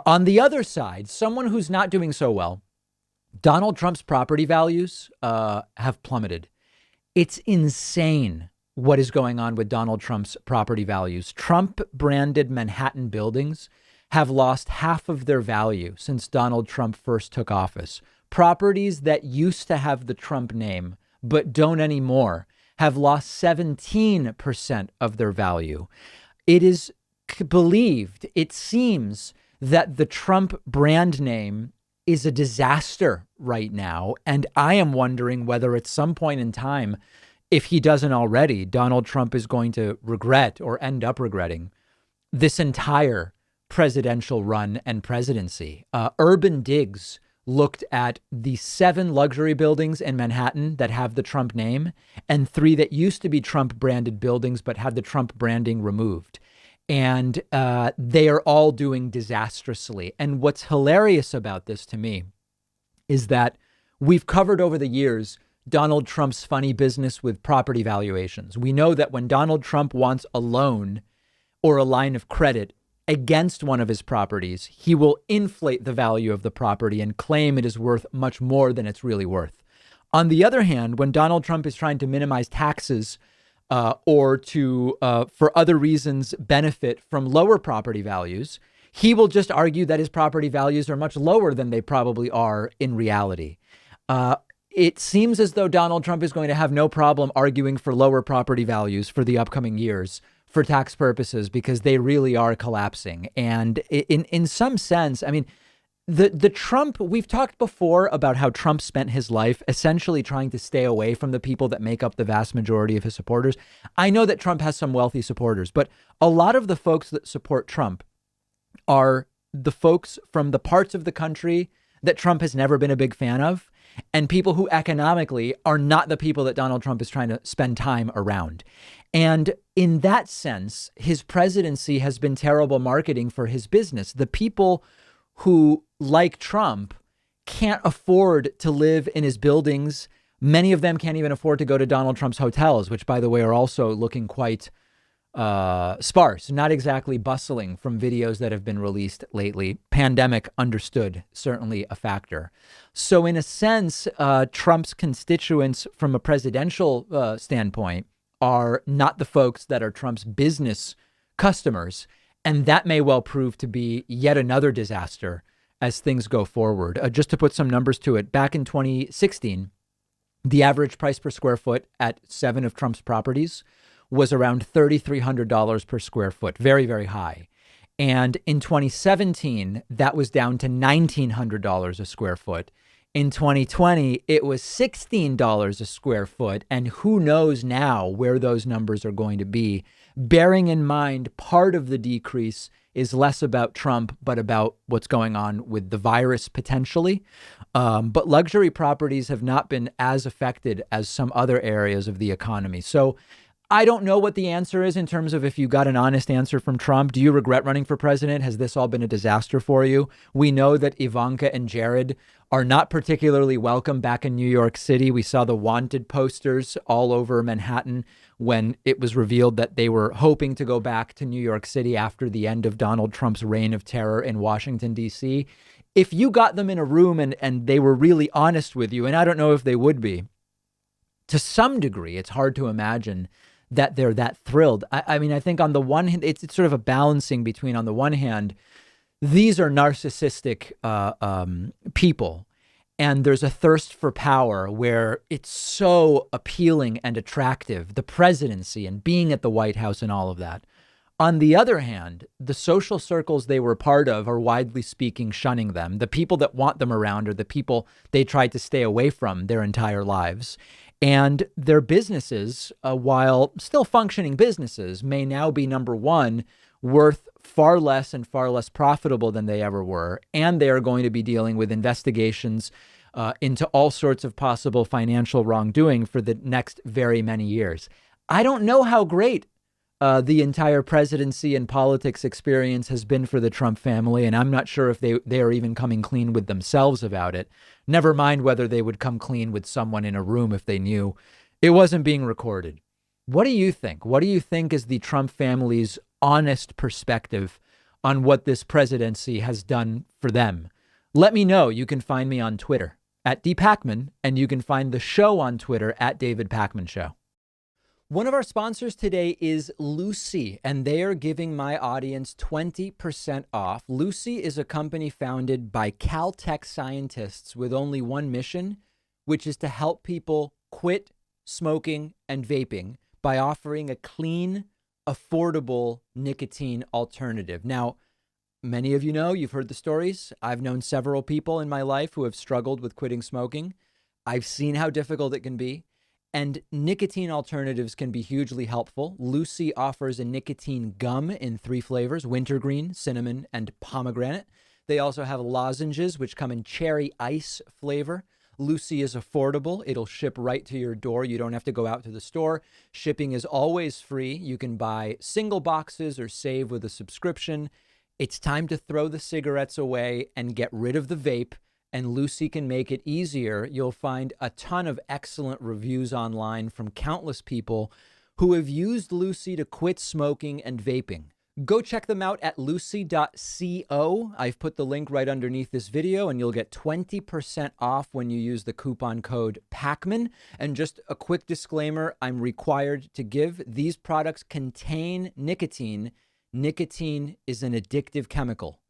On the other side, someone who's not doing so well, Donald Trump's property values have plummeted. It's insane what is going on with Donald Trump's property values. Trump branded Manhattan buildings have lost half of their value since Donald Trump first took office. Properties that used to have the Trump name but don't anymore have lost 17% of their value. It is believed, it seems, that the Trump brand name is a disaster right now. And I am wondering whether at some point in time, if he doesn't already, Donald Trump is going to regret or end up regretting this entire presidential run and presidency. Urban Digs looked at the 7 luxury buildings in Manhattan that have the Trump name and 3 that used to be Trump branded buildings but had the Trump branding removed. And they are all doing disastrously. And what's hilarious about this to me is that we've covered over the years Donald Trump's funny business with property valuations. We know that when Donald Trump wants a loan or a line of credit against one of his properties, he will inflate the value of the property and claim it is worth much more than it's really worth. On the other hand, when Donald Trump is trying to minimize taxes or to, for other reasons, benefit from lower property values, he will just argue that his property values are much lower than they probably are in reality. It seems as though Donald Trump is going to have no problem arguing for lower property values for the upcoming years for tax purposes because they really are collapsing. And in some sense, I mean, the Trump, we've talked before about how Trump spent his life essentially trying to stay away from the people that make up the vast majority of his supporters. I know that Trump has some wealthy supporters, but a lot of the folks that support Trump are the folks from the parts of the country that Trump has never been a big fan of, and people who economically are not the people that Donald Trump is trying to spend time around. And in that sense, his presidency has been terrible marketing for his business. The people who, like Trump, can't afford to live in his buildings. Many of them can't even afford to go to Donald Trump's hotels, which, by the way, are also looking quite sparse, not exactly bustling from videos that have been released lately. Pandemic understood, certainly a factor. So in a sense, Trump's constituents from a presidential standpoint are not the folks that are Trump's business customers. And that may well prove to be yet another disaster as things go forward. Just to put some numbers to it, back in 2016, the average price per square foot at 7 of Trump's properties was around $3,300 per square foot. Very, very high. And in 2017, that was down to $1,900 a square foot. In 2020, it was $16 a square foot. And who knows now where those numbers are going to be, bearing in mind part of the decrease is less about Trump, but about what's going on with the virus potentially. But luxury properties have not been as affected as some other areas of the economy. So I don't know what the answer is in terms of if you got an honest answer from Trump. Do you regret running for president? Has this all been a disaster for you? We know that Ivanka and Jared are not particularly welcome back in New York City. We saw the wanted posters all over Manhattan when it was revealed that they were hoping to go back to New York City after the end of Donald Trump's reign of terror in Washington, D.C. If you got them in a room and they were really honest with you, and I don't know if they would be, to some degree, it's hard to imagine that they're that thrilled. I mean, I think on the one hand, it's sort of a balancing between, on the one hand, these are narcissistic people, and there's a thirst for power where it's so appealing and attractive, the presidency and being at the White House and all of that. On the other hand, the social circles they were part of are, widely speaking, shunning them. The people that want them around are the people they tried to stay away from their entire lives. And their businesses, while still functioning businesses, may now be, number one, worth far less and far less profitable than they ever were. And they are going to be dealing with investigations into all sorts of possible financial wrongdoing for the next very many years. I don't know how great the entire presidency and politics experience has been for the Trump family, and I'm not sure if they are even coming clean with themselves about it. Never mind whether they would come clean with someone in a room if they knew it wasn't being recorded. What do you think? What do you think is the Trump family's honest perspective on what this presidency has done for them. Let me know. You can find me on Twitter at @dpakman, and you can find the show on Twitter at David Pakman Show. One of our sponsors today is Lucy, and they are giving my audience 20% off. Lucy is a company founded by Caltech scientists with only one mission, which is to help people quit smoking and vaping by offering a clean, affordable nicotine alternative. Now, many of you know, you've heard the stories. I've known several people in my life who have struggled with quitting smoking. I've seen how difficult it can be. And nicotine alternatives can be hugely helpful. Lucy offers a nicotine gum in 3 flavors: wintergreen, cinnamon, and pomegranate. They also have lozenges, which come in cherry ice flavor. Lucy is affordable. It'll ship right to your door. You don't have to go out to the store. Shipping is always free. You can buy single boxes or save with a subscription. It's time to throw the cigarettes away and get rid of the vape, and Lucy can make it easier. You'll find a ton of excellent reviews online from countless people who have used Lucy to quit smoking and vaping. Go check them out at lucy.co. I've put the link right underneath this video, and you'll get 20% off when you use the coupon code PAKMAN. And just a quick disclaimer, I'm required to give: these products contain nicotine. Nicotine is an addictive chemical.